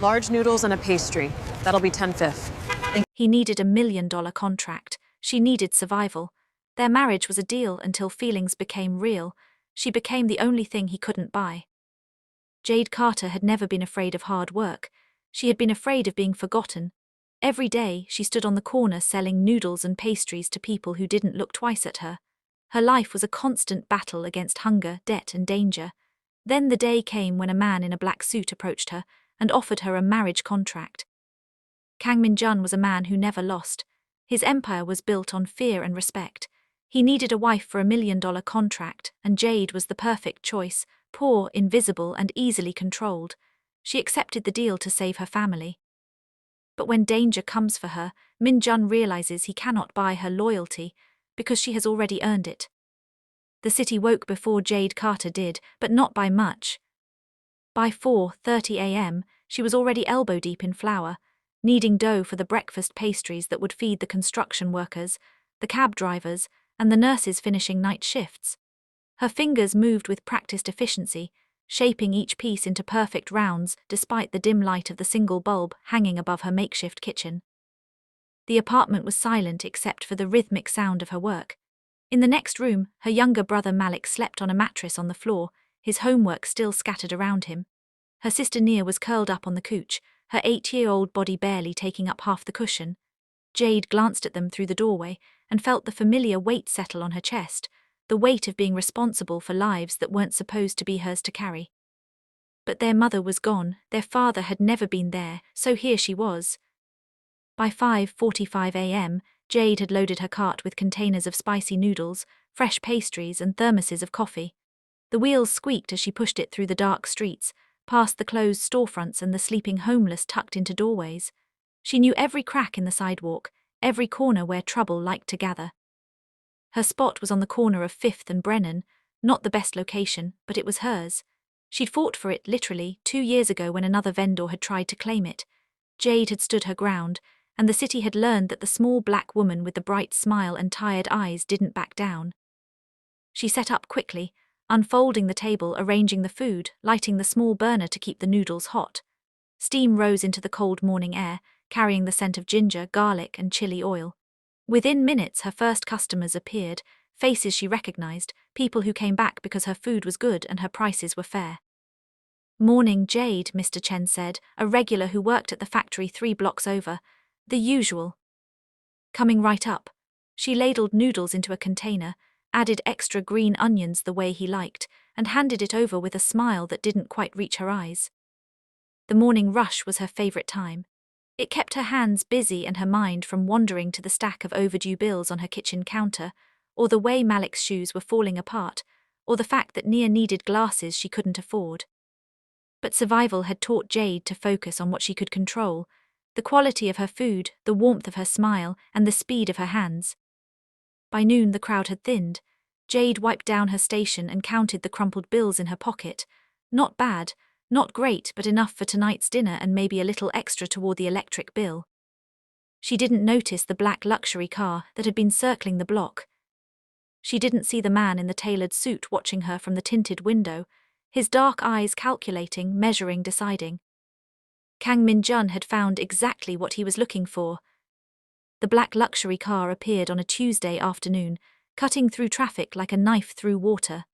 Large noodles and a pastry. That'll be 10/5. He needed $1 million contract. She needed survival. Their marriage was a deal until feelings became real. She became the only thing he couldn't buy. Jade Carter had never been afraid of hard work. She had been afraid of being forgotten. Every day, she stood on the corner selling noodles and pastries to people who didn't look twice at her. Her life was a constant battle against hunger, debt, and danger. Then the day came when a man in a black suit approached her and offered her a marriage contract. Kang Min-jun was a man who never lost. His empire was built on fear and respect. He needed a wife for $1 million contract, and Jade was the perfect choice, poor, invisible, and easily controlled. She accepted the deal to save her family. But when danger comes for her, Min-jun realizes he cannot buy her loyalty, because she has already earned it. The city woke before Jade Carter did, but not by much. By 4:30 a.m., she was already elbow-deep in flour, kneading dough for the breakfast pastries that would feed the construction workers, the cab drivers, and the nurses finishing night shifts. Her fingers moved with practiced efficiency, shaping each piece into perfect rounds despite the dim light of the single bulb hanging above her makeshift kitchen. The apartment was silent except for the rhythmic sound of her work. In the next room, her younger brother Malik slept on a mattress on the floor, his homework still scattered around him. Her sister Nia was curled up on the couch, her 8-year-old body barely taking up half the cushion. Jade glanced at them through the doorway and felt the familiar weight settle on her chest, the weight of being responsible for lives that weren't supposed to be hers to carry. But their mother was gone, their father had never been there, so here she was. By 5:45 a.m., Jade had loaded her cart with containers of spicy noodles, fresh pastries, and thermoses of coffee. The wheels squeaked as she pushed it through the dark streets, past the closed storefronts and the sleeping homeless tucked into doorways. She knew every crack in the sidewalk, every corner where trouble liked to gather. Her spot was on the corner of 5th and Brennan, not the best location, but it was hers. She'd fought for it literally 2 years ago when another vendor had tried to claim it. Jade had stood her ground, and the city had learned that the small black woman with the bright smile and tired eyes didn't back down. She set up quickly, unfolding the table, arranging the food, lighting the small burner to keep the noodles hot. Steam rose into the cold morning air, carrying the scent of ginger, garlic, and chili oil. Within minutes, her first customers appeared, faces she recognized, people who came back because her food was good and her prices were fair. "Morning, Jade," Mr. Chen said, a regular who worked at the factory 3 blocks over. "The usual." Coming right up, she ladled noodles into a container, added extra green onions the way he liked, and handed it over with a smile that didn't quite reach her eyes. The morning rush was her favorite time. It kept her hands busy and her mind from wandering to the stack of overdue bills on her kitchen counter, or the way Malik's shoes were falling apart, or the fact that Nia needed glasses she couldn't afford. But survival had taught Jade to focus on what she could control: the quality of her food, the warmth of her smile, and the speed of her hands. By noon the crowd had thinned. Jade wiped down her station and counted the crumpled bills in her pocket. Not bad, not great, but enough for tonight's dinner and maybe a little extra toward the electric bill. She didn't notice the black luxury car that had been circling the block. She didn't see the man in the tailored suit watching her from the tinted window, his dark eyes calculating, measuring, deciding. Kang Min-jun had found exactly what he was looking for. The black luxury car appeared on a Tuesday afternoon, cutting through traffic like a knife through water.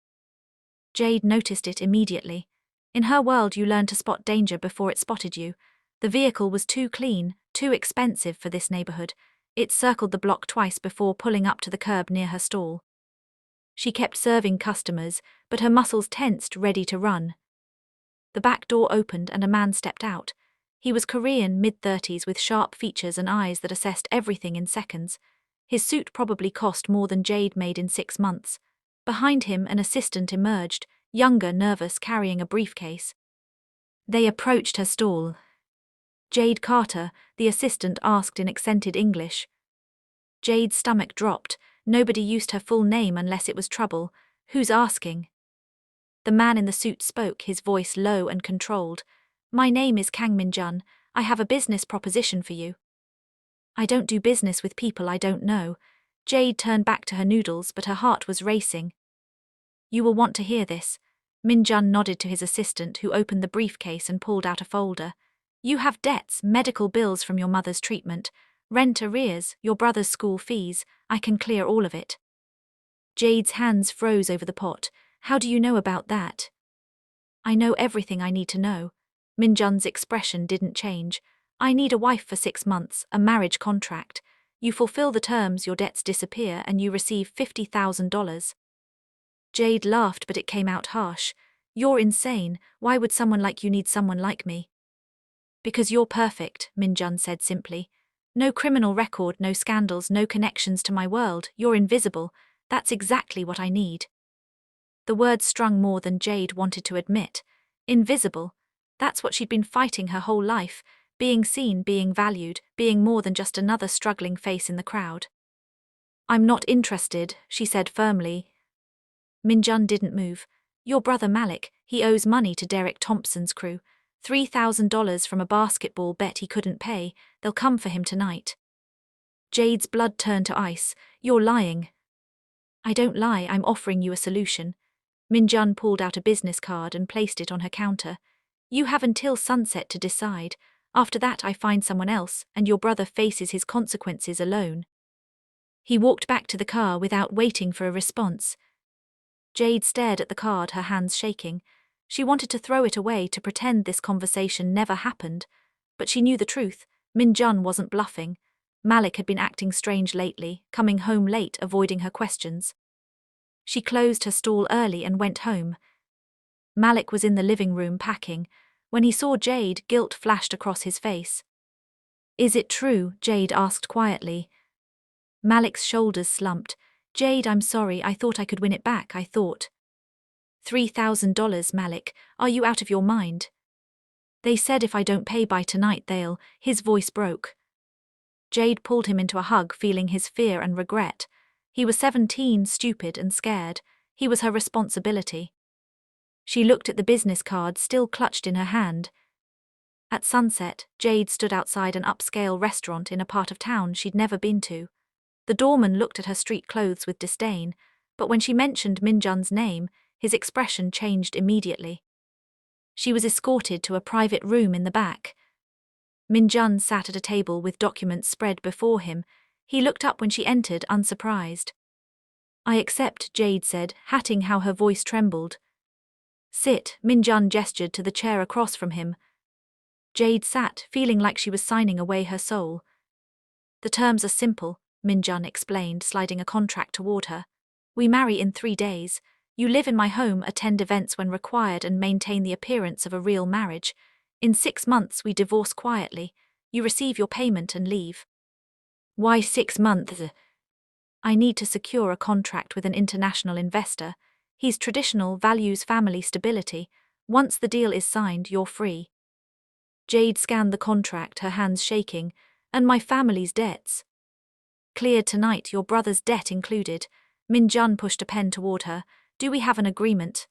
Jade noticed it immediately. In her world, you learn to spot danger before it spotted you. The vehicle was too clean, too expensive for this neighborhood. It circled the block twice before pulling up to the curb near her stall. She kept serving customers, but her muscles tensed, ready to run. The back door opened and a man stepped out. He was Korean, mid-30s, with sharp features and eyes that assessed everything in seconds. His suit probably cost more than Jade made in 6 months. Behind him, an assistant emerged, younger, nervous, carrying a briefcase. They approached her stall. "Jade Carter," the assistant asked in accented English. Jade's stomach dropped. Nobody used her full name unless it was trouble. "Who's asking?" The man in the suit spoke, his voice low and controlled. "My name is Kang Min-jun. I have a business proposition for you." "I don't do business with people I don't know." Jade turned back to her noodles, but her heart was racing. "You will want to hear this." Min-jun nodded to his assistant, who opened the briefcase and pulled out a folder. You have debts, medical bills from your mother's treatment, rent arrears, your brother's school fees. I can clear all of it. Jade's hands froze over the pot. How do you know about that? I know everything I need to know. Minjun's expression didn't change. I need a wife for 6 months, a marriage contract. You fulfill the terms, your debts disappear, and you receive $50,000. Jade laughed, but it came out harsh. You're insane. Why would someone like you need someone like me? Because you're perfect, Minjun said simply. No criminal record, no scandals, no connections to my world. You're invisible. That's exactly what I need. The word stung more than Jade wanted to admit. Invisible. That's what she'd been fighting her whole life. Being seen, being valued, being more than just another struggling face in the crowd. I'm not interested, she said firmly. Minjun didn't move. Your brother Malik, he owes money to Derek Thompson's crew. $3,000 from a basketball bet he couldn't pay. They'll come for him tonight. Jade's blood turned to ice. You're lying. I don't lie, I'm offering you a solution. Minjun pulled out a business card and placed it on her counter. You have until sunset to decide. After that I find someone else, and your brother faces his consequences alone. He walked back to the car without waiting for a response. Jade stared at the card, her hands shaking. She wanted to throw it away to pretend this conversation never happened, but she knew the truth. Minjun wasn't bluffing. Malik had been acting strange lately, coming home late, avoiding her questions. She closed her stall early and went home. Malik was in the living room packing. When he saw Jade, guilt flashed across his face. Is it true? Jade asked quietly. Malik's shoulders slumped. Jade, I'm sorry, I thought I could win it back, I thought. $3,000, Malik, are you out of your mind? They said if I don't pay by tonight they'll. His voice broke. Jade pulled him into a hug, feeling his fear and regret. He was 17, stupid and scared. He was her responsibility. She looked at the business card still clutched in her hand. At sunset, Jade stood outside an upscale restaurant in a part of town she'd never been to. The doorman looked at her street clothes with disdain, but when she mentioned Minjun's name, his expression changed immediately. She was escorted to a private room in the back. Minjun sat at a table with documents spread before him. He looked up when she entered, unsurprised. I accept, Jade said, hating how her voice trembled. Sit, Minjun gestured to the chair across from him. Jade sat, feeling like she was signing away her soul. The terms are simple, Minjun explained, sliding a contract toward her. We marry in 3 days. You live in my home, attend events when required, and maintain the appearance of a real marriage. In 6 months we divorce quietly. You receive your payment and leave. Why 6 months? I need to secure a contract with an international investor. He's traditional, values family stability. Once the deal is signed, you're free. Jade scanned the contract, her hands shaking. And my family's debts. Cleared tonight, your brother's debt included. Minjun pushed a pen toward her. Do we have an agreement?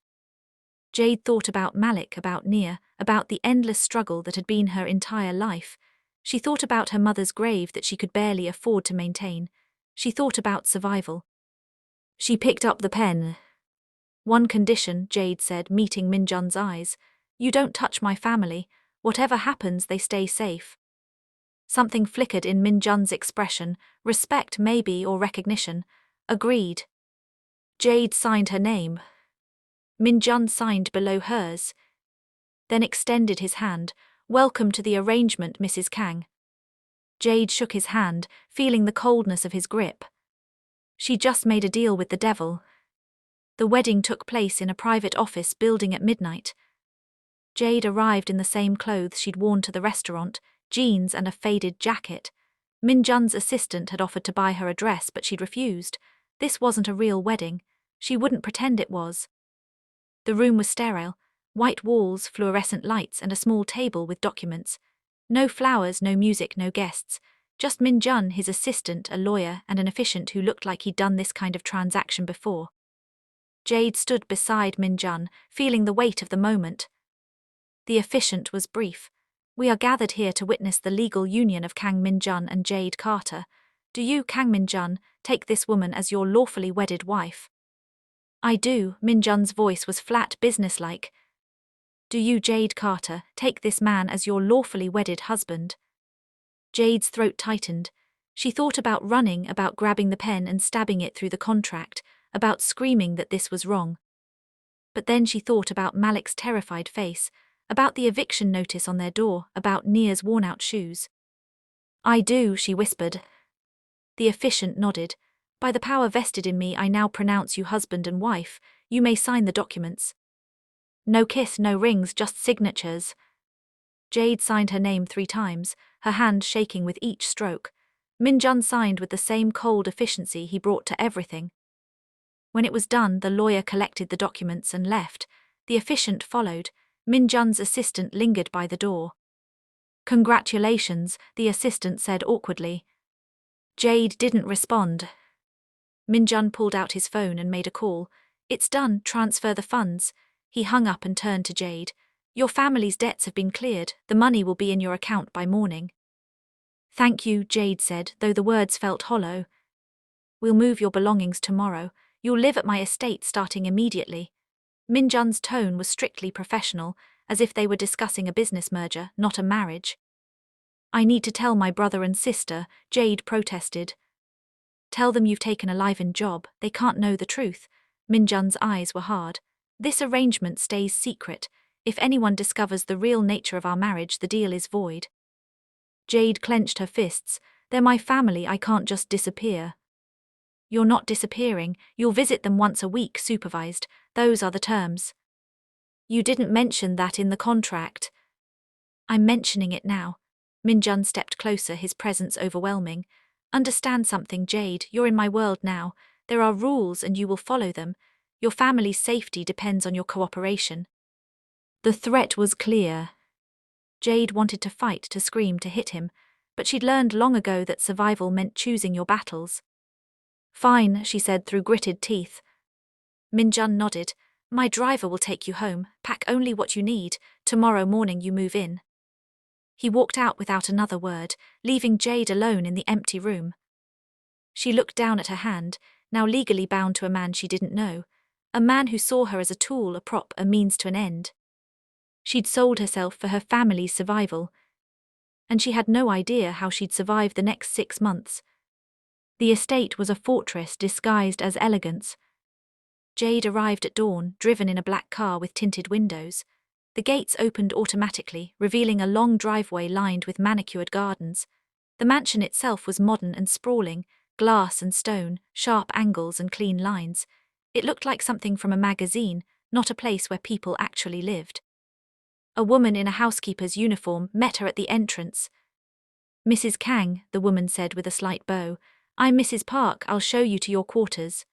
Jade thought about Malik, about Nia, about the endless struggle that had been her entire life. She thought about her mother's grave that she could barely afford to maintain. She thought about survival. She picked up the pen. One condition, Jade said, meeting Minjun's eyes. You don't touch my family. Whatever happens, they stay safe. Something flickered in Minjun's expression, respect maybe, or recognition. Agreed. Jade signed her name. Minjun signed below hers. Then extended his hand. Welcome to the arrangement, Mrs. Kang. Jade shook his hand, feeling the coldness of his grip. She just made a deal with the devil. The wedding took place in a private office building at midnight. Jade arrived in the same clothes she'd worn to the restaurant, jeans and a faded jacket. Minjun's assistant had offered to buy her a dress, but she'd refused. This wasn't a real wedding. She wouldn't pretend it was. The room was sterile. White walls, fluorescent lights, and a small table with documents. No flowers, no music, no guests. Just Minjun, his assistant, a lawyer, and an officiant who looked like he'd done this kind of transaction before. Jade stood beside Minjun, feeling the weight of the moment. The officiant was brief. We are gathered here to witness the legal union of Kang Minjun and Jade Carter. Do you, Kang Minjun, take this woman as your lawfully wedded wife? I do, Minjun's voice was flat, businesslike. Do you, Jade Carter, take this man as your lawfully wedded husband? Jade's throat tightened. She thought about running, about grabbing the pen and stabbing it through the contract, about screaming that this was wrong. But then she thought about Malik's terrified face, about the eviction notice on their door, about Nia's worn-out shoes. I do, she whispered. The officiant nodded. By the power vested in me, I now pronounce you husband and wife. You may sign the documents. No kiss, no rings, just signatures. Jade signed her name 3 times, her hand shaking with each stroke. Minjun signed with the same cold efficiency he brought to everything. When it was done, the lawyer collected the documents and left. The officiant followed. Minjun's assistant lingered by the door. Congratulations, the assistant said awkwardly. Jade didn't respond. Minjun pulled out his phone and made a call. It's done, transfer the funds. He hung up and turned to Jade. Your family's debts have been cleared, the money will be in your account by morning. Thank you, Jade said, though the words felt hollow. We'll move your belongings tomorrow. You'll live at my estate starting immediately. Minjun's tone was strictly professional, as if they were discussing a business merger, not a marriage. I need to tell my brother and sister, Jade protested. Tell them you've taken a live-in job, they can't know the truth. Minjun's eyes were hard. This arrangement stays secret. If anyone discovers the real nature of our marriage, the deal is void. Jade clenched her fists. They're my family, I can't just disappear. You're not disappearing, you'll visit them once a week supervised, those are the terms. You didn't mention that in the contract. I'm mentioning it now. Minjun stepped closer, his presence overwhelming. Understand something, Jade, you're in my world now. There are rules and you will follow them. Your family's safety depends on your cooperation. The threat was clear. Jade wanted to fight, to scream, to hit him, but she'd learned long ago that survival meant choosing your battles. Fine, she said through gritted teeth. Minjun nodded. My driver will take you home, pack only what you need, tomorrow morning you move in. He walked out without another word, leaving Jade alone in the empty room. She looked down at her hand, now legally bound to a man she didn't know, a man who saw her as a tool, a prop, a means to an end. She'd sold herself for her family's survival, and she had no idea how she'd survive the next 6 months. The estate was a fortress disguised as elegance. Jade arrived at dawn, driven in a black car with tinted windows. The gates opened automatically, revealing a long driveway lined with manicured gardens. The mansion itself was modern and sprawling, glass and stone, sharp angles and clean lines. It looked like something from a magazine, not a place where people actually lived. A woman in a housekeeper's uniform met her at the entrance. Mrs. Kang, the woman said with a slight bow, I'm Mrs. Park, I'll show you to your quarters.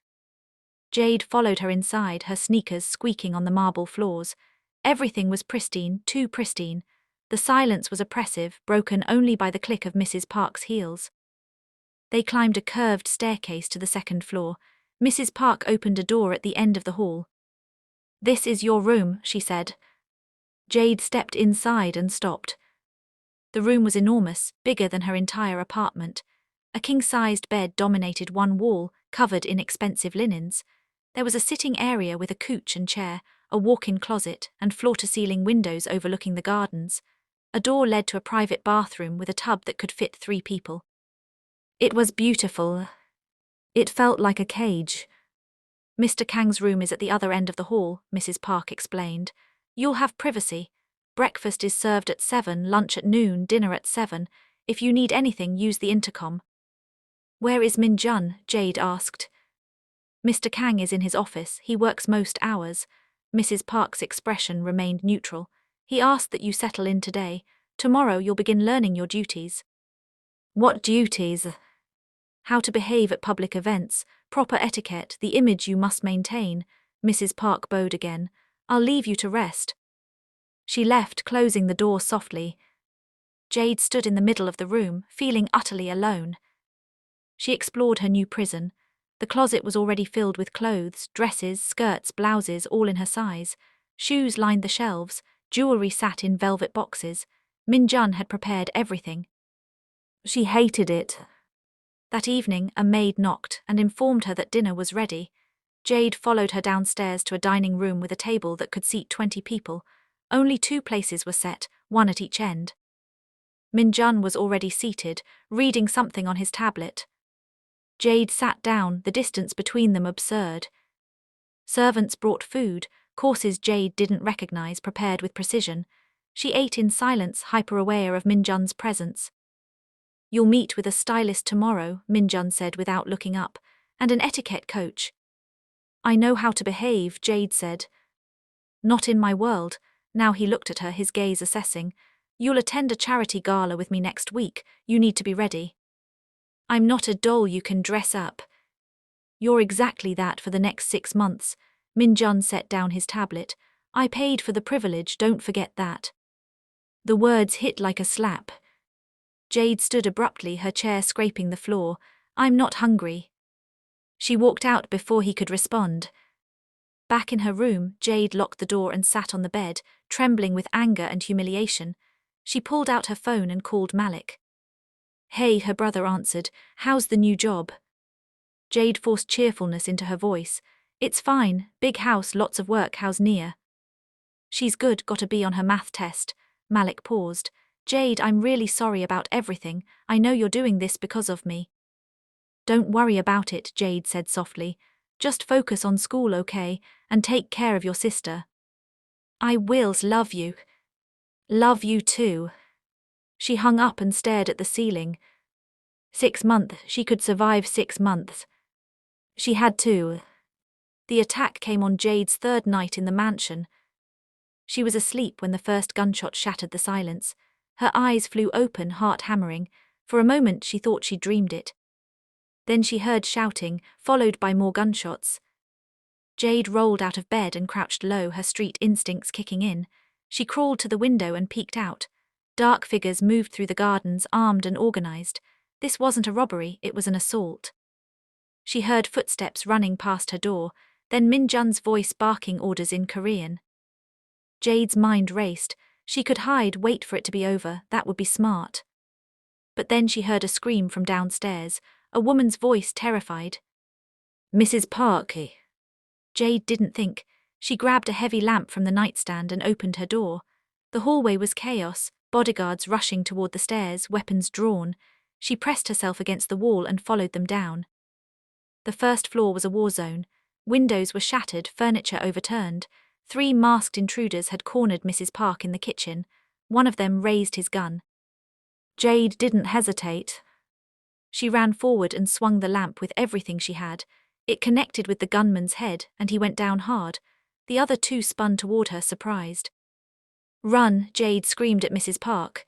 Jade followed her inside, her sneakers squeaking on the marble floors. Everything was pristine, too pristine. The silence was oppressive, broken only by the click of Mrs. Park's heels. They climbed a curved staircase to the 2nd floor. Mrs. Park opened a door at the end of the hall. This is your room, she said. Jade stepped inside and stopped. The room was enormous, bigger than her entire apartment. A king-sized bed dominated one wall, covered in expensive linens. There was a sitting area with a couch and chair, a walk-in closet, and floor-to-ceiling windows overlooking the gardens. A door led to a private bathroom with a tub that could fit 3 people. It was beautiful. It felt like a cage. Mr. Kang's room is at the other end of the hall, Mrs. Park explained. You'll have privacy. Breakfast is served at 7, lunch at noon, dinner at 7. If you need anything, use the intercom. Where is Minjun? Jade asked. Mr. Kang is in his office, he works most hours. Mrs. Park's expression remained neutral. He asked that you settle in today. Tomorrow you'll begin learning your duties. What duties? How to behave at public events, proper etiquette, the image you must maintain. Mrs. Park bowed again. I'll leave you to rest. She left, closing the door softly. Jade stood in the middle of the room, feeling utterly alone. She explored her new prison. The closet was already filled with clothes, dresses, skirts, blouses, all in her size. Shoes lined the shelves, jewelry sat in velvet boxes. Minjun had prepared everything. She hated it. That evening, a maid knocked and informed her that dinner was ready. Jade followed her downstairs to a dining room with a table that could seat 20 people. Only 2 places were set, one at each end. Min Jun was already seated, reading something on his tablet. Jade sat down, the distance between them absurd. Servants brought food, courses Jade didn't recognize, prepared with precision. She ate in silence, hyper-aware of Min Jun's presence. "You'll meet with a stylist tomorrow," Min Jun said without looking up, "and an etiquette coach." "I know how to behave," Jade said. "Not in my world." Now he looked at her, his gaze assessing. "You'll attend a charity gala with me next week. You need to be ready." "I'm not a doll you can dress up." "You're exactly that for the next 6 months." Min Jun set down his tablet. "I paid for the privilege, don't forget that." The words hit like a slap. Jade stood abruptly, her chair scraping the floor. "I'm not hungry." She walked out before he could respond. Back in her room, Jade locked the door and sat on the bed, trembling with anger and humiliation. She pulled out her phone and called Malik. "Hey," her brother answered. "How's the new job?" Jade forced cheerfulness into her voice. "It's fine, big house, lots of work. How's Nia?" "She's good, got a B on her math test." Malik paused. "Jade, I'm really sorry about everything. I know you're doing this because of me." "Don't worry about it," Jade said softly. "Just focus on school, okay, and take care of your sister." "I will. Love you." "Love you too." She hung up and stared at the ceiling. 6 months, she could survive 6 months. She had to. The attack came on Jade's 3rd night in the mansion. She was asleep when the first gunshot shattered the silence. Her eyes flew open, heart hammering. For a moment she thought she dreamed it. Then she heard shouting, followed by more gunshots. Jade rolled out of bed and crouched low, her street instincts kicking in. She crawled to the window and peeked out. Dark figures moved through the gardens, armed and organized. This wasn't a robbery, it was an assault. She heard footsteps running past her door, then Min Jun's voice barking orders in Korean. Jade's mind raced. She could hide, wait for it to be over, that would be smart. But then she heard a scream from downstairs, a woman's voice, terrified. "Mrs. Park." Jade didn't think. She grabbed a heavy lamp from the nightstand and opened her door. The hallway was chaos, bodyguards rushing toward the stairs, weapons drawn. She pressed herself against the wall and followed them down. The first floor was a war zone. Windows were shattered, furniture overturned. 3 masked intruders had cornered Mrs. Park in the kitchen. One of them raised his gun. Jade didn't hesitate. She ran forward and swung the lamp with everything she had. It connected with the gunman's head, and he went down hard. The other 2 spun toward her, surprised. "Run!" Jade screamed at Mrs. Park.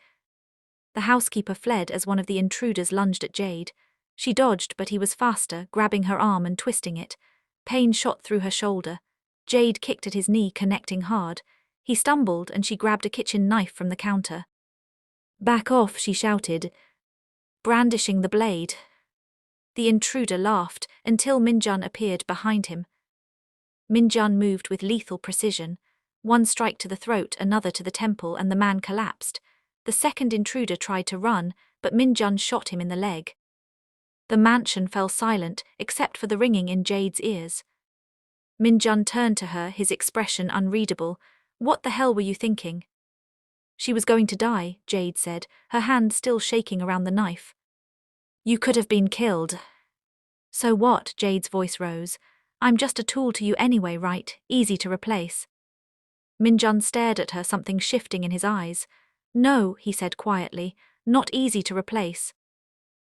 The housekeeper fled as one of the intruders lunged at Jade. She dodged, but he was faster, grabbing her arm and twisting it. Pain shot through her shoulder. Jade kicked at his knee, connecting hard. He stumbled, and she grabbed a kitchen knife from the counter. "Back off," she shouted, brandishing the blade. The intruder laughed, until Min Jun appeared behind him. Min Jun moved with lethal precision. One strike to the throat, another to the temple, and the man collapsed. The second intruder tried to run, but Min Jun shot him in the leg. The mansion fell silent, except for the ringing in Jade's ears. Min Jun turned to her, his expression unreadable. "What the hell were you thinking?" "She was going to die," Jade said, her hand still shaking around the knife. "You could have been killed." "So what?" Jade's voice rose. "I'm just a tool to you anyway, right? Easy to replace." Min Jun stared at her, something shifting in his eyes. "No," he said quietly, "not easy to replace."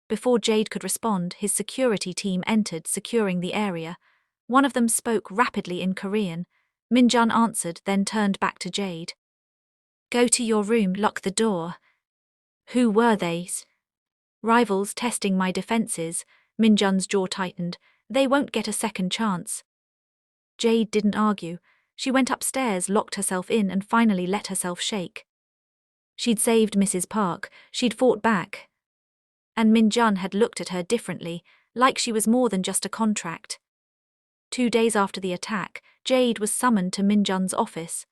Before Jade could respond, his security team entered, securing the area. One of them spoke rapidly in Korean. Min Jun answered, then turned back to Jade. "Go to your room, lock the door." "Who were they?" "Rivals testing my defenses." Min Jun's jaw tightened. "They won't get a second chance." Jade didn't argue. She went upstairs, locked herself in, and finally let herself shake. She'd saved Mrs. Park. She'd fought back. And Min Jun had looked at her differently, like she was more than just a contract. 2 days after the attack, Jade was summoned to Min Jun's office.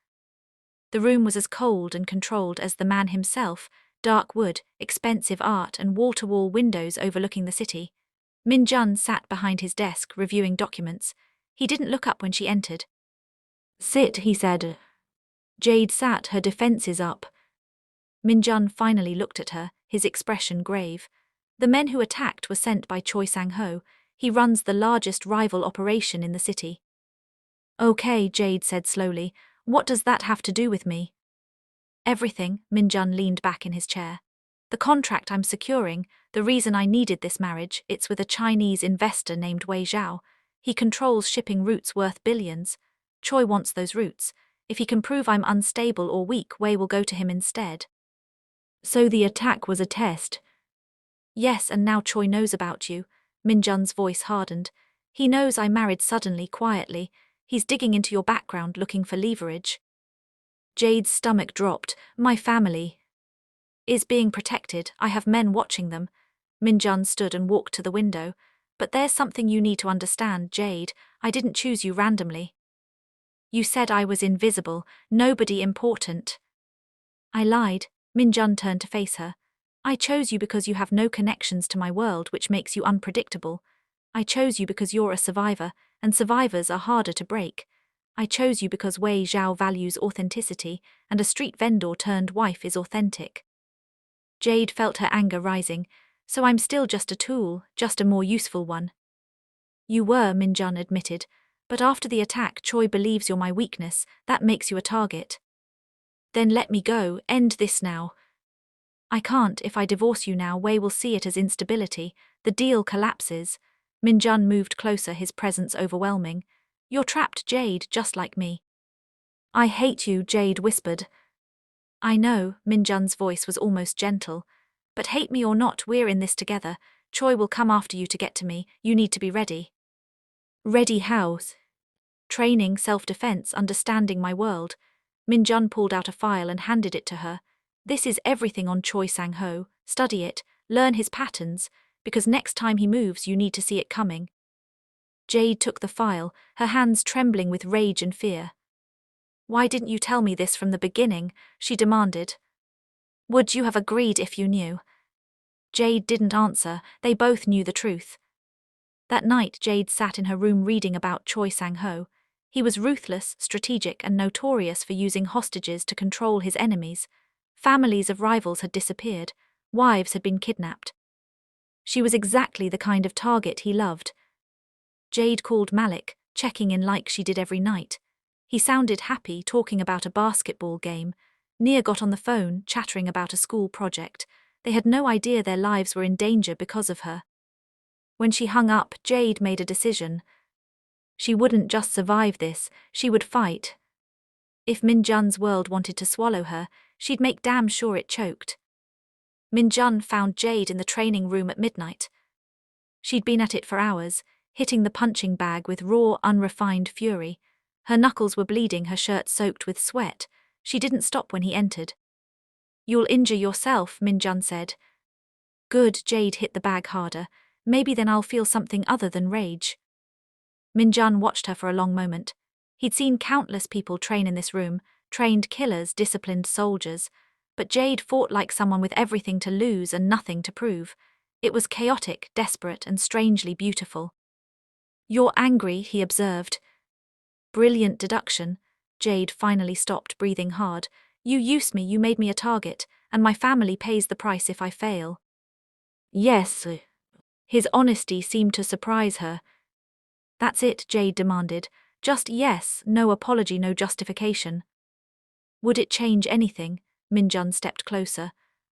The room was as cold and controlled as the man himself, dark wood, expensive art, and wall-to-wall windows overlooking the city. Min Jun sat behind his desk, reviewing documents. He didn't look up when she entered. "Sit," he said. Jade sat, her defenses up. Minjun finally looked at her, his expression grave. The men who attacked were sent by Choi Sang-ho. He runs the largest rival operation in the city. Okay, Jade said slowly. What does that have to do with me? Everything, Minjun leaned back in his chair. The contract I'm securing, the reason I needed this marriage, it's with a Chinese investor named Wei Zhao. He controls shipping routes worth billions. Choi wants those routes. If he can prove I'm unstable or weak, Wei will go to him instead. So the attack was a test. Yes, and now Choi knows about you. Minjun's voice hardened. He knows I married suddenly, quietly. He's digging into your background looking for leverage. Jade's stomach dropped. My family is being protected. I have men watching them. Minjun stood and walked to the window. But there's something you need to understand, Jade. I didn't choose you randomly. You said I was invisible, nobody important. I lied. Minjun turned to face her. I chose you because you have no connections to my world, which makes you unpredictable. I chose you because you're a survivor, and survivors are harder to break. I chose you because Wei Zhao values authenticity, and a street vendor turned wife is authentic. Jade felt her anger rising. So I'm still just a tool, just a more useful one. You were, Minjun admitted, but after the attack Choi believes you're my weakness, that makes you a target. Then let me go, end this now. I can't. If I divorce you now, Wei will see it as instability. The deal collapses. Minjun moved closer, his presence overwhelming. You're trapped, Jade, just like me. I hate you, Jade whispered. I know, Minjun's voice was almost gentle. But hate me or not, we're in this together. Choi will come after you to get to me. You need to be ready. Ready how? Training, self-defense, understanding my world. Minjun pulled out a file and handed it to her. This is everything on Choi Sang-ho. Study it, learn his patterns, because next time he moves you need to see it coming. Jade took the file, her hands trembling with rage and fear. Why didn't you tell me this from the beginning? She demanded. Would you have agreed if you knew? Jade didn't answer. They both knew the truth. That night Jade sat in her room reading about Choi Sang-ho. He was ruthless, strategic, and notorious for using hostages to control his enemies. Families of rivals had disappeared. Wives had been kidnapped. She was exactly the kind of target he loved. Jade called Malik, checking in like she did every night. He sounded happy, talking about a basketball game. Nia got on the phone, chattering about a school project. They had no idea their lives were in danger because of her. When she hung up, Jade made a decision. She wouldn't just survive this, she would fight. If Minjun's world wanted to swallow her, she'd make damn sure it choked. Minjun found Jade in the training room at midnight. She'd been at it for hours, hitting the punching bag with raw, unrefined fury. Her knuckles were bleeding, her shirt soaked with sweat. She didn't stop when he entered. You'll injure yourself, Minjun said. Good, Jade hit the bag harder. Maybe then I'll feel something other than rage. Minjun watched her for a long moment. He'd seen countless people train in this room, trained killers, disciplined soldiers. But Jade fought like someone with everything to lose and nothing to prove. It was chaotic, desperate, and strangely beautiful. You're angry, he observed. Brilliant deduction. Jade finally stopped, breathing hard. You used me, you made me a target, and my family pays the price if I fail. Yes. His honesty seemed to surprise her. That's it, Jade demanded. Just yes, no apology, no justification. Would it change anything? Minjun stepped closer.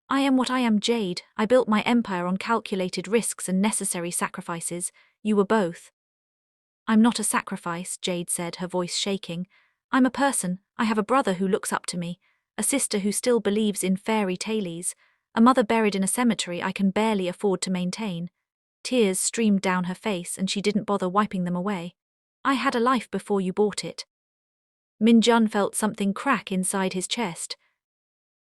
I am what I am, Jade. I built my empire on calculated risks and necessary sacrifices. You were both. I'm not a sacrifice, Jade said, her voice shaking. I'm a person. I have a brother who looks up to me, a sister who still believes in fairy tales, a mother buried in a cemetery I can barely afford to maintain. Tears streamed down her face and she didn't bother wiping them away. I had a life before you bought it. Minjun felt something crack inside his chest.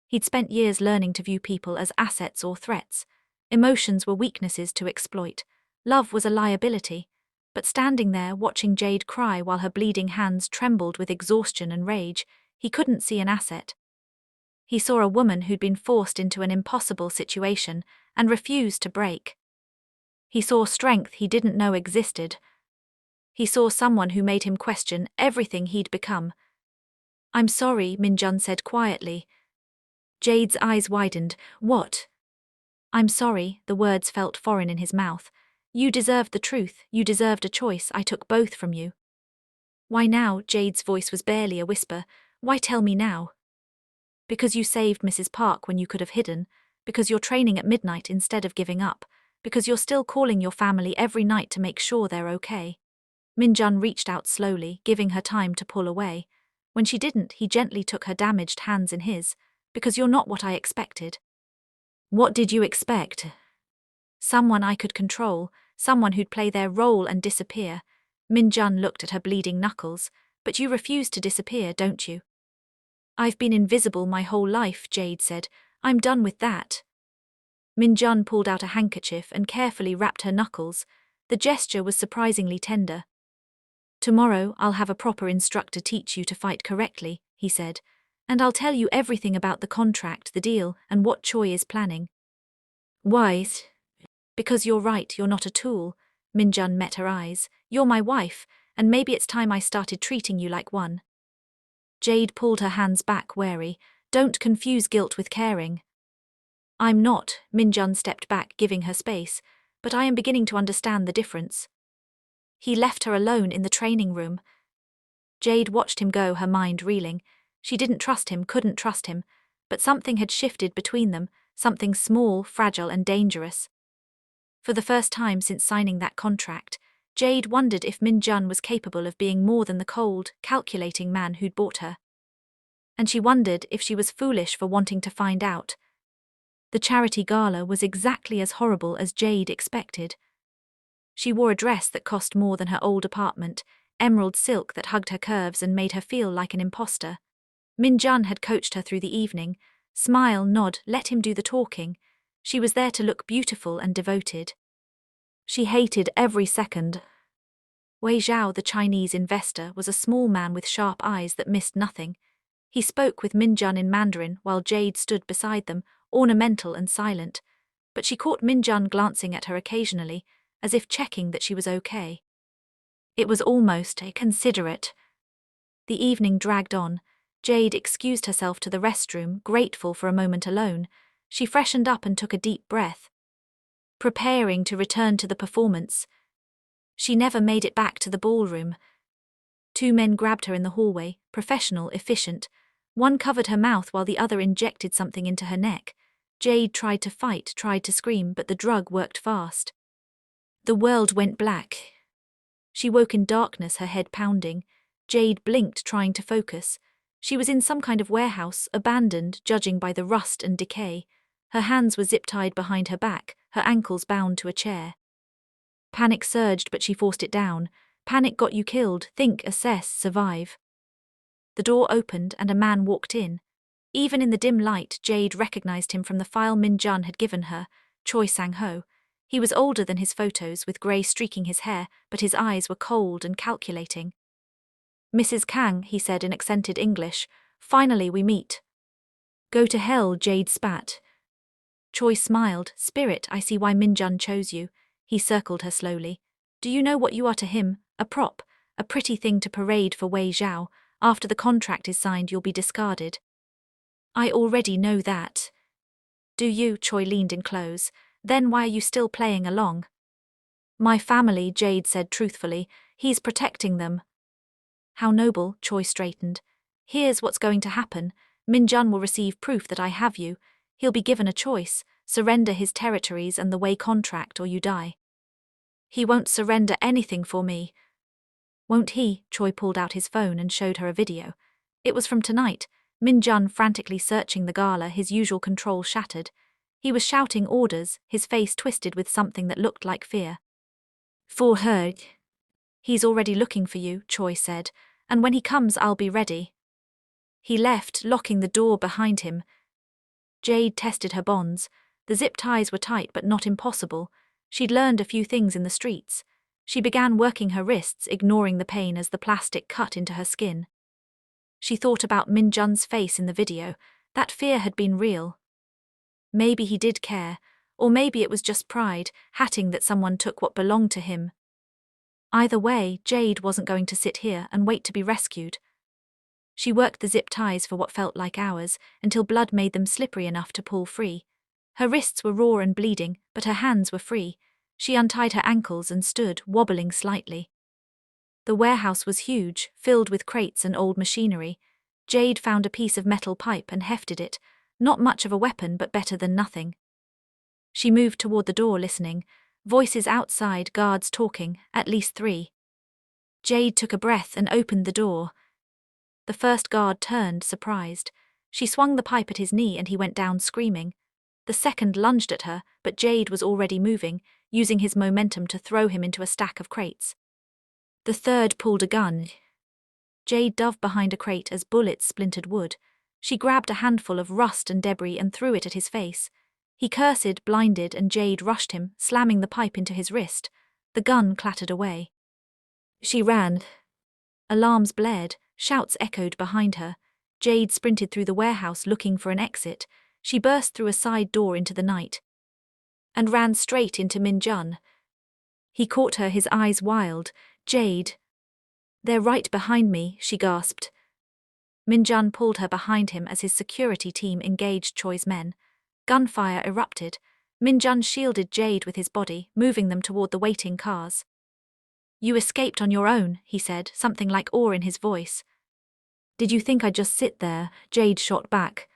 He'd spent years learning to view people as assets or threats. Emotions were weaknesses to exploit. Love was a liability. But standing there, watching Jade cry while her bleeding hands trembled with exhaustion and rage, he couldn't see an asset. He saw a woman who'd been forced into an impossible situation and refused to break. He saw strength he didn't know existed. He saw someone who made him question everything he'd become. I'm sorry, Minjun said quietly. Jade's eyes widened. What? I'm sorry, the words felt foreign in his mouth. You deserved the truth, you deserved a choice, I took both from you. Why now? Jade's voice was barely a whisper. Why tell me now? Because you saved Mrs. Park when you could have hidden, because you're training at midnight instead of giving up, because you're still calling your family every night to make sure they're okay. Minjun reached out slowly, giving her time to pull away. When she didn't, he gently took her damaged hands in his. Because you're not what I expected. What did you expect? Someone I could control, someone who'd play their role and disappear. Minjun looked at her bleeding knuckles. But you refuse to disappear, don't you? I've been invisible my whole life, Jade said. I'm done with that. Minjun pulled out a handkerchief and carefully wrapped her knuckles. The gesture was surprisingly tender. Tomorrow I'll have a proper instructor teach you to fight correctly, he said. And I'll tell you everything about the contract, the deal, and what Choi is planning. Why? Because you're right, you're not a tool. Minjun met her eyes. You're my wife, and maybe it's time I started treating you like one. Jade pulled her hands back, wary. Don't confuse guilt with caring. I'm not, Minjun stepped back, giving her space, but I am beginning to understand the difference. He left her alone in the training room. Jade watched him go, her mind reeling. She didn't trust him, couldn't trust him, but something had shifted between them, something small, fragile, and dangerous. For the first time since signing that contract, Jade wondered if Minjun was capable of being more than the cold, calculating man who'd bought her. And she wondered if she was foolish for wanting to find out. The charity gala was exactly as horrible as Jade expected. She wore a dress that cost more than her old apartment, emerald silk that hugged her curves and made her feel like an imposter. Minjun had coached her through the evening. Smile, nod, let him do the talking. She was there to look beautiful and devoted. She hated every second. Wei Zhao, the Chinese investor, was a small man with sharp eyes that missed nothing. He spoke with Minjun in Mandarin while Jade stood beside them, ornamental and silent. But she caught Minjun glancing at her occasionally, as if checking that she was okay. It was almost considerate. The evening dragged on. Jade excused herself to the restroom, grateful for a moment alone. She freshened up and took a deep breath. Preparing to return to the performance. She never made it back to the ballroom. Two men grabbed her in the hallway, professional, efficient. One covered her mouth while the other injected something into her neck. Jade tried to fight, tried to scream, but the drug worked fast. The world went black. She woke in darkness, her head pounding. Jade blinked, trying to focus. She was in some kind of warehouse, abandoned, judging by the rust and decay. Her hands were zip-tied behind her back, her ankles bound to a chair. Panic surged, but she forced it down. Panic got you killed. Think, assess, survive. The door opened and a man walked in. Even in the dim light, Jade recognized him from the file Minjun had given her, Choi Sang-ho. He was older than his photos, with grey streaking his hair, but his eyes were cold and calculating. Mrs. Kang, he said in accented English, finally we meet. Go to hell, Jade spat. Choi smiled. Spirit, I see why Minjun chose you. He circled her slowly. Do you know what you are to him? A prop, a pretty thing to parade for Wei Zhao. After the contract is signed, you'll be discarded. I already know that. Do you? Choi leaned in close. Then why are you still playing along? My family, Jade said truthfully. He's protecting them. How noble, Choi straightened. Here's what's going to happen. Minjun will receive proof that I have you. He'll be given a choice, surrender his territories and the Wei contract or you die. He won't surrender anything for me. Won't he? Choi pulled out his phone and showed her a video. It was from tonight. Minjun frantically searching the gala, his usual control shattered. He was shouting orders, his face twisted with something that looked like fear. For her. He's already looking for you, Choi said, and when he comes I'll be ready. He left, locking the door behind him. Jade tested her bonds. The zip ties were tight but not impossible. She'd learned a few things in the streets. She began working her wrists, ignoring the pain as the plastic cut into her skin. She thought about Minjun's face in the video. That fear had been real. Maybe he did care, or maybe it was just pride, hatting that someone took what belonged to him. Either way, Jade wasn't going to sit here and wait to be rescued. She worked the zip ties for what felt like hours, until blood made them slippery enough to pull free. Her wrists were raw and bleeding, but her hands were free. She untied her ankles and stood, wobbling slightly. The warehouse was huge, filled with crates and old machinery. Jade found a piece of metal pipe and hefted it. Not much of a weapon, but better than nothing. She moved toward the door, listening. Voices outside, guards talking, at least 3. Jade took a breath and opened the door. The first guard turned, surprised. She swung the pipe at his knee and he went down screaming. The second lunged at her, but Jade was already moving, using his momentum to throw him into a stack of crates. The third pulled a gun. Jade dove behind a crate as bullets splintered wood. She grabbed a handful of rust and debris and threw it at his face. He cursed, blinded, and Jade rushed him, slamming the pipe into his wrist. The gun clattered away. She ran. Alarms blared, shouts echoed behind her. Jade sprinted through the warehouse looking for an exit. She burst through a side door into the night and ran straight into Min Jun. He caught her, his eyes wild. "Jade." "They're right behind me," she gasped. Min Jun pulled her behind him as his security team engaged Choi's men. Gunfire erupted. Min Jun shielded Jade with his body, moving them toward the waiting cars. "You escaped on your own," he said, something like awe in his voice. "Did you think I'd just sit there?" Jade shot back.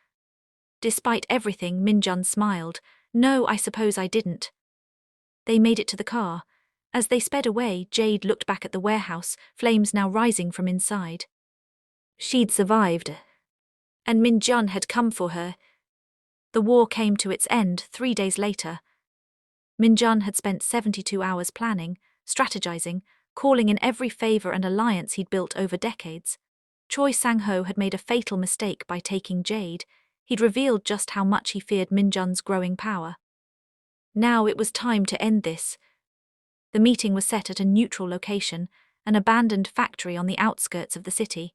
Despite everything, Min Jun smiled. "No, I suppose I didn't." They made it to the car. As they sped away, Jade looked back at the warehouse, flames now rising from inside. She'd survived. And Min Jun had come for her. The war came to its end 3 days later. Min Jun had spent 72 hours planning, strategizing, calling in every favor and alliance he'd built over decades. Choi Sang-ho had made a fatal mistake by taking Jade. He'd revealed just how much he feared Min Jun's growing power. Now it was time to end this. The meeting was set at a neutral location, an abandoned factory on the outskirts of the city.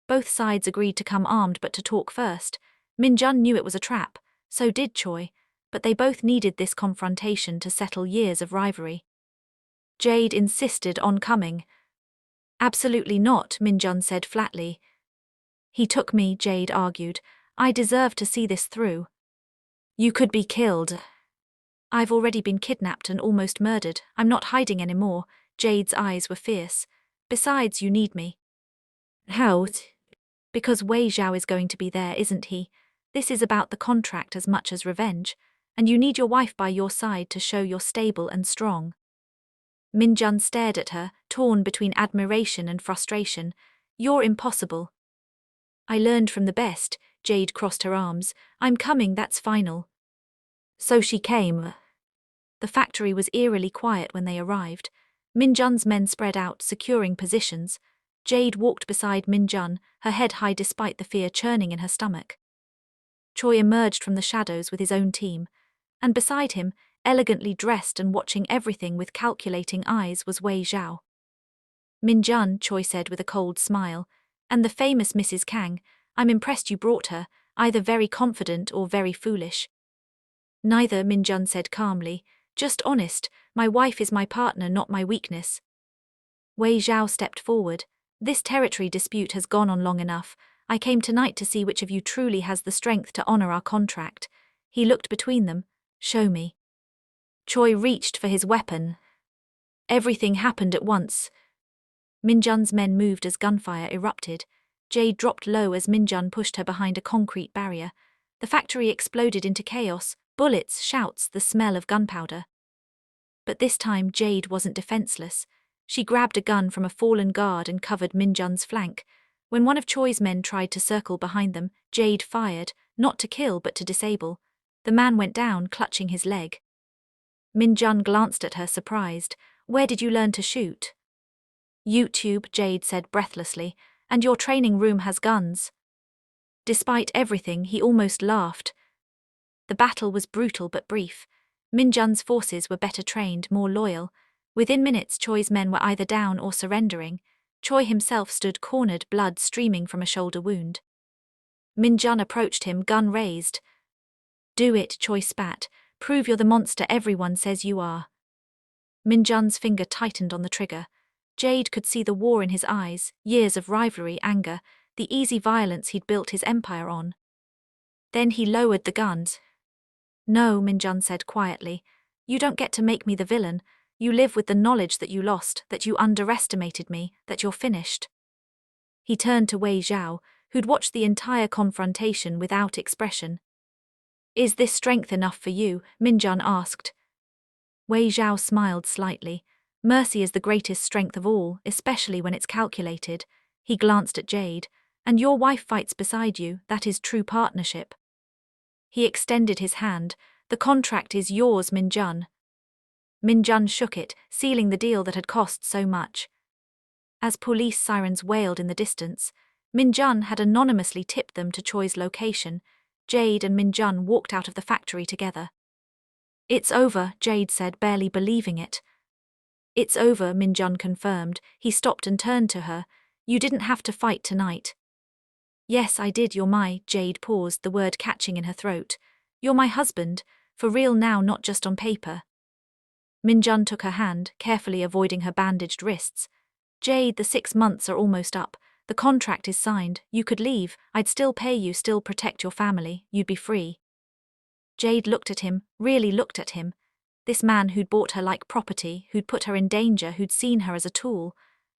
Both sides agreed to come armed but to talk first. Min Jun knew it was a trap, so did Choi, but they both needed this confrontation to settle years of rivalry. Jade insisted on coming. "Absolutely not," Min Jun said flatly. "He took me," Jade argued. "I deserve to see this through." "You could be killed." "I've already been kidnapped and almost murdered. I'm not hiding anymore." Jade's eyes were fierce. "Besides, you need me." "How?" "Because Wei Zhao is going to be there, isn't he? This is about the contract as much as revenge, and you need your wife by your side to show you're stable and strong." Min Jun stared at her, torn between admiration and frustration. "You're impossible." "I learned from the best." Jade crossed her arms. "I'm coming, that's final." So she came. The factory was eerily quiet when they arrived. Min Jun's men spread out, securing positions. Jade walked beside Min Jun, her head high despite the fear churning in her stomach. Choi emerged from the shadows with his own team, and beside him, elegantly dressed and watching everything with calculating eyes, was Wei Zhao. "Min Jun," Choi said with a cold smile, "and the famous Mrs. Kang, I'm impressed you brought her, either very confident or very foolish." "Neither," Min Jun said calmly. "Just honest, my wife is my partner, not my weakness." Wei Zhao stepped forward. "This territory dispute has gone on long enough. I came tonight to see which of you truly has the strength to honor our contract." He looked between them. "Show me." Choi reached for his weapon. Everything happened at once. Min Jun's men moved as gunfire erupted. Jade dropped low as Min Jun pushed her behind a concrete barrier. The factory exploded into chaos, bullets, shouts, the smell of gunpowder. But this time Jade wasn't defenseless. She grabbed a gun from a fallen guard and covered Min Jun's flank. When one of Choi's men tried to circle behind them, Jade fired, not to kill but to disable. The man went down, clutching his leg. Min Jun glanced at her, surprised. "Where did you learn to shoot?" "YouTube," Jade said breathlessly. "And your training room has guns." Despite everything, he almost laughed. The battle was brutal but brief. Min Jun's forces were better trained, more loyal. Within minutes, Choi's men were either down or surrendering. Choi himself stood cornered, blood streaming from a shoulder wound. Min Jun approached him, gun raised. "Do it," Choi spat. "Prove you're the monster everyone says you are." Min Jun's finger tightened on the trigger. Jade could see the war in his eyes, years of rivalry, anger. the easy violence he'd built his empire on. Then he lowered the guns. "No," Minjun said quietly. "You don't get to make me the villain. You live with the knowledge that you lost, that you underestimated me, that you're finished." He turned to Wei Zhao, who'd watched the entire confrontation without expression. "Is this strength enough for you?" Minjun asked. Wei Zhao smiled slightly. "Mercy is the greatest strength of all, especially when it's calculated." He glanced at Jade. "And your wife fights beside you, that is true partnership." He extended his hand. "The contract is yours, Minjun." Minjun shook it, sealing the deal that had cost so much. As police sirens wailed in the distance, Minjun had anonymously tipped them to Choi's location. Jade and Minjun walked out of the factory together. "It's over," Jade said, barely believing it. "It's over," Minjun confirmed. He stopped and turned to her. "You didn't have to fight tonight." "Yes, I did. You're my—" Jade paused, the word catching in her throat. "You're my husband, for real now, not just on paper." Minjun took her hand, carefully avoiding her bandaged wrists. "Jade, the 6 months are almost up. The contract is signed. You could leave. I'd still pay you, still protect your family. You'd be free." Jade looked at him, really looked at him. This man who'd bought her like property, who'd put her in danger, who'd seen her as a tool.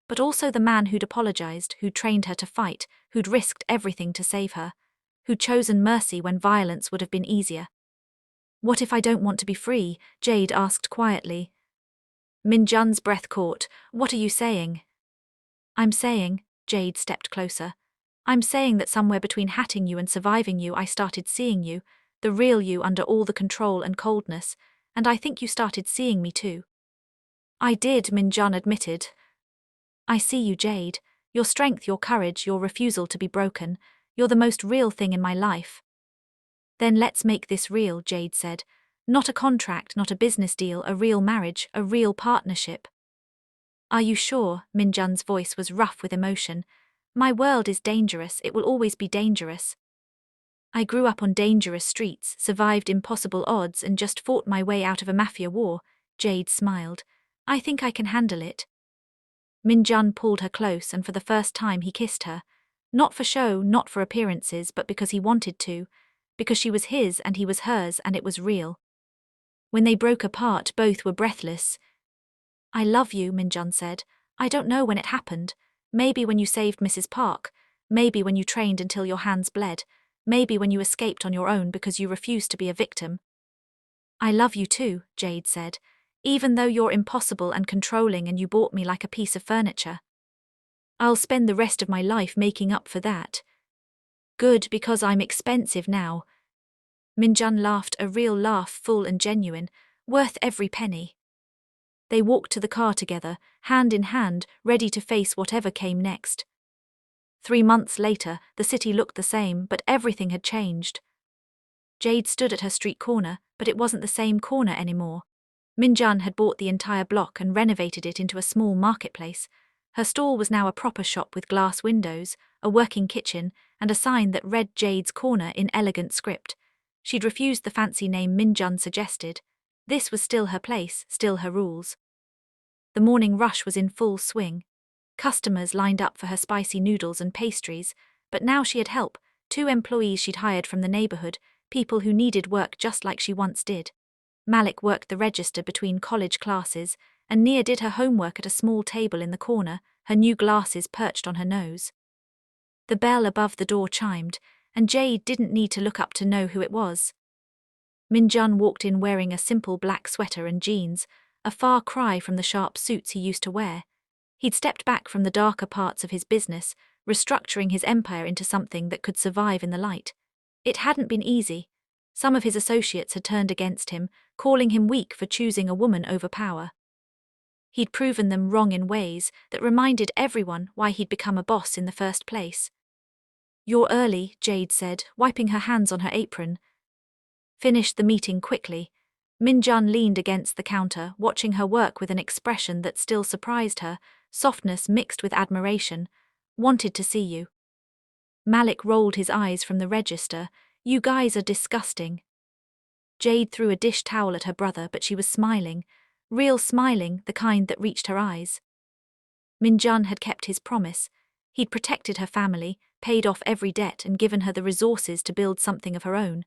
But also the man who'd apologized, who'd trained her to fight, who'd risked everything to save her, who'd chosen mercy when violence would have been easier. "What if I don't want to be free?" Jade asked quietly. Minjun's breath caught. "What are you saying?" "I'm saying," Jade stepped closer, "I'm saying that somewhere between hatting you and surviving you, I started seeing you, the real you under all the control and coldness, and I think you started seeing me too." "I did," Minjun admitted. "I see you, Jade. Your strength, your courage, your refusal to be broken. You're the most real thing in my life." "Then let's make this real," Jade said. "Not a contract, not a business deal, a real marriage, a real partnership." "Are you sure?" Minjun's voice was rough with emotion. "My world is dangerous, it will always be dangerous. I grew up on dangerous streets, survived impossible odds and just fought my way out of a mafia war." Jade smiled. "I think I can handle it." Minjun pulled her close and for the first time he kissed her. Not for show, not for appearances, but because he wanted to. Because she was his and he was hers and it was real. When they broke apart, both were breathless. "I love you," Minjun said. "I don't know when it happened. Maybe when you saved Mrs. Park. Maybe when you trained until your hands bled. Maybe when you escaped on your own because you refused to be a victim." "I love you too," Jade said. "Even though you're impossible and controlling and you bought me like a piece of furniture. I'll spend the rest of my life making up for that." "Good, because I'm expensive now." Minjun laughed, a real laugh, full and genuine, worth every penny. They walked to the car together, hand in hand, ready to face whatever came next. 3 months later, the city looked the same, but everything had changed. Jade stood at her street corner, but it wasn't the same corner anymore. Minjun had bought the entire block and renovated it into a small marketplace. Her stall was now a proper shop with glass windows, a working kitchen, and a sign that read Jade's Corner in elegant script. She'd refused the fancy name Minjun suggested. This was still her place, still her rules. The morning rush was in full swing. Customers lined up for her spicy noodles and pastries, but now she had help, 2 employees she'd hired from the neighborhood, people who needed work just like she once did. Malik worked the register between college classes, and Nia did her homework at a small table in the corner, her new glasses perched on her nose. The bell above the door chimed, and Jade didn't need to look up to know who it was. Minjun walked in wearing a simple black sweater and jeans, a far cry from the sharp suits he used to wear. He'd stepped back from the darker parts of his business, restructuring his empire into something that could survive in the light. It hadn't been easy. Some of his associates had turned against him, calling him weak for choosing a woman over power. He'd proven them wrong in ways that reminded everyone why he'd become a boss in the first place. "You're early," Jade said, wiping her hands on her apron. Finished the meeting quickly. Minjun leaned against the counter, watching her work with an expression that still surprised her, softness mixed with admiration. "Wanted to see you." Malik rolled his eyes from the register. "You guys are disgusting." Jade threw a dish towel at her brother, but she was smiling. Real smiling, the kind that reached her eyes. Minjun had kept his promise. He'd protected her family, paid off every debt and given her the resources to build something of her own.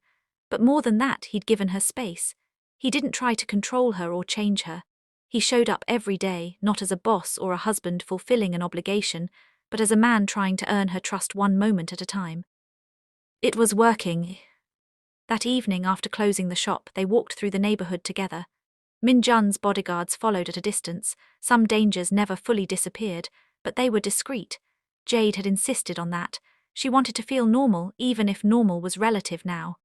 But more than that, he'd given her space. He didn't try to control her or change her. He showed up every day, not as a boss or a husband fulfilling an obligation, but as a man trying to earn her trust one moment at a time. It was working. That evening, after closing the shop, they walked through the neighborhood together. Min Jun's bodyguards followed at a distance. Some dangers never fully disappeared, but they were discreet. Jade had insisted on that. She wanted to feel normal, even if normal was relative now.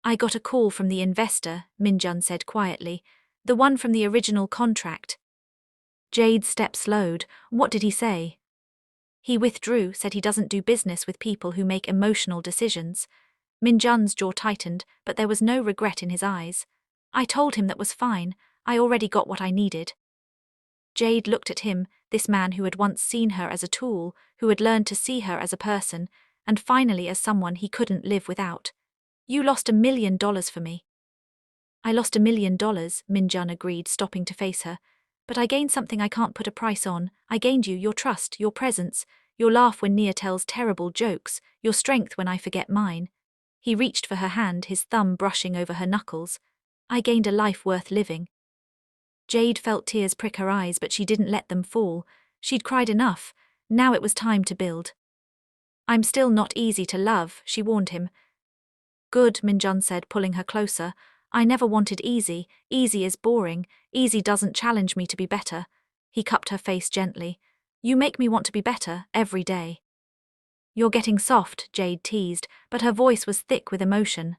I got a call from the investor, Min Jun said quietly. The one from the original contract. Jade's step slowed. What did he say? He withdrew, said he doesn't do business with people who make emotional decisions. Min Jun's jaw tightened, but there was no regret in his eyes. I told him that was fine. I already got what I needed. Jade looked at him, this man who had once seen her as a tool, who had learned to see her as a person, and finally as someone he couldn't live without. You lost $1 million for me. I lost $1 million, Min Jun agreed, stopping to face her. But I gained something I can't put a price on. I gained you, your trust, your presence, your laugh when Nia tells terrible jokes, your strength when I forget mine. He reached for her hand, his thumb brushing over her knuckles. I gained a life worth living. Jade felt tears prick her eyes, but she didn't let them fall. She'd cried enough. Now it was time to build. I'm still not easy to love, she warned him. Good, Min Jun said, pulling her closer. I never wanted easy. Easy is boring. Easy doesn't challenge me to be better. He cupped her face gently. You make me want to be better, every day. You're getting soft, Jade teased, but her voice was thick with emotion.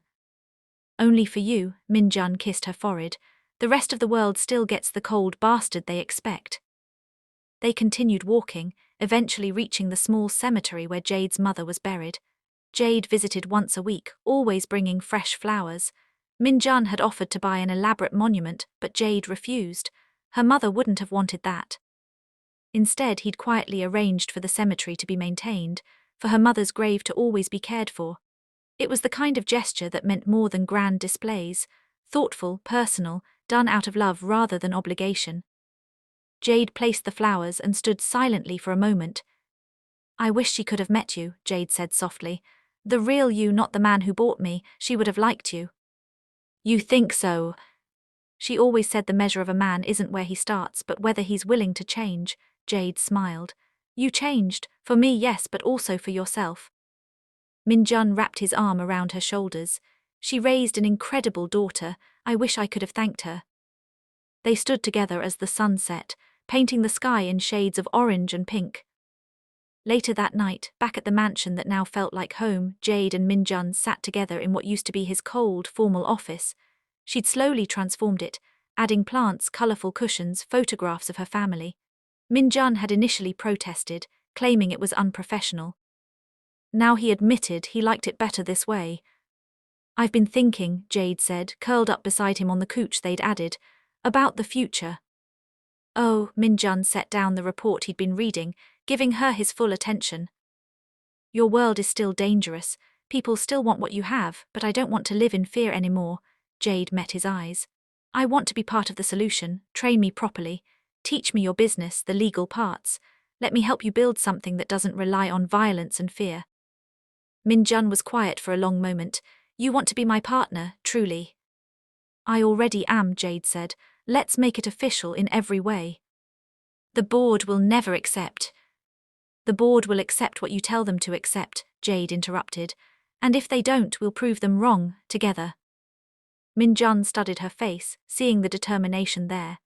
Only for you, Min Jun kissed her forehead. The rest of the world still gets the cold bastard they expect. They continued walking, eventually reaching the small cemetery where Jade's mother was buried. Jade visited once a week, always bringing fresh flowers. Min Jun had offered to buy an elaborate monument, but Jade refused. Her mother wouldn't have wanted that. Instead, he'd quietly arranged for the cemetery to be maintained, for her mother's grave to always be cared for. It was the kind of gesture that meant more than grand displays, thoughtful, personal, done out of love rather than obligation. Jade placed the flowers and stood silently for a moment. I wish she could have met you, Jade said softly. The real you, not the man who bought me. She would have liked you. You think so? She always said the measure of a man isn't where he starts, but whether he's willing to change. Jade smiled. You changed. For me, yes, but also for yourself. Min Jun wrapped his arm around her shoulders. She raised an incredible daughter. I wish I could have thanked her. They stood together as the sun set, painting the sky in shades of orange and pink. Later that night, back at the mansion that now felt like home, Jade and Min Jun sat together in what used to be his cold, formal office. She'd slowly transformed it, adding plants, colourful cushions, photographs of her family. Min Jun had initially protested, claiming it was unprofessional. Now he admitted he liked it better this way. I've been thinking, Jade said, curled up beside him on the couch they'd added, about the future. Oh, Min Jun set down the report he'd been reading, giving her his full attention. Your world is still dangerous. People still want what you have, but I don't want to live in fear anymore. Jade met his eyes. I want to be part of the solution. Train me properly. Teach me your business, the legal parts. Let me help you build something that doesn't rely on violence and fear. Min Jun was quiet for a long moment. You want to be my partner, truly. I already am, Jade said. Let's make it official in every way. The board will never accept. The board will accept what you tell them to accept, Jade interrupted. And if they don't, we'll prove them wrong, together. Min Jun studied her face, seeing the determination there.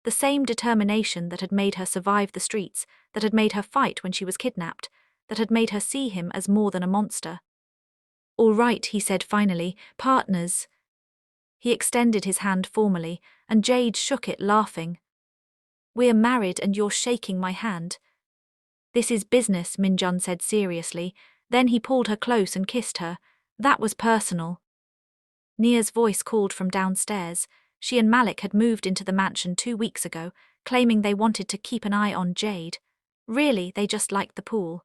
The same determination that had made her survive the streets, that had made her fight when she was kidnapped, that had made her see him as more than a monster. All right, he said finally, partners. He extended his hand formally, and Jade shook it, laughing. We're married and you're shaking my hand. This is business, Min Jun said seriously. Then he pulled her close and kissed her. That was personal. Nia's voice called from downstairs. She and Malik had moved into the mansion 2 weeks ago, claiming they wanted to keep an eye on Jade. Really, they just liked the pool.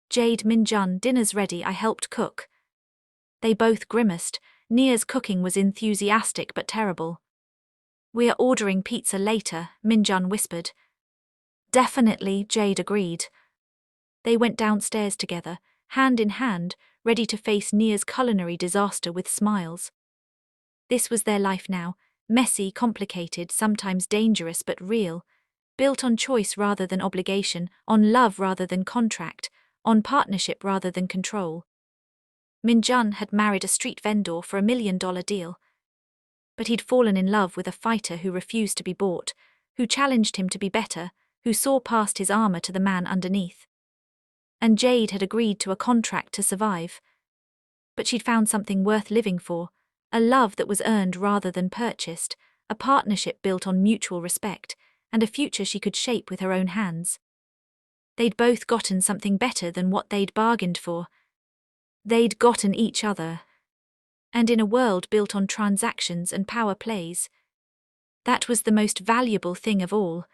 Jade, Min Jun, dinner's ready, I helped cook. They both grimaced. Nia's cooking was enthusiastic but terrible. We're ordering pizza later, Min Jun whispered. Definitely, Jade agreed. They went downstairs together, hand in hand, ready to face Nia's culinary disaster with smiles. This was their life now, messy, complicated, sometimes dangerous but real, built on choice rather than obligation, on love rather than contract, on partnership rather than control. Min-jun had married a street vendor for $1 million deal. But he'd fallen in love with a fighter who refused to be bought, who challenged him to be better, who saw past his armor to the man underneath. And Jade had agreed to a contract to survive. But she'd found something worth living for, a love that was earned rather than purchased, a partnership built on mutual respect, and a future she could shape with her own hands. They'd both gotten something better than what they'd bargained for. They'd gotten each other. And in a world built on transactions and power plays, that was the most valuable thing of all.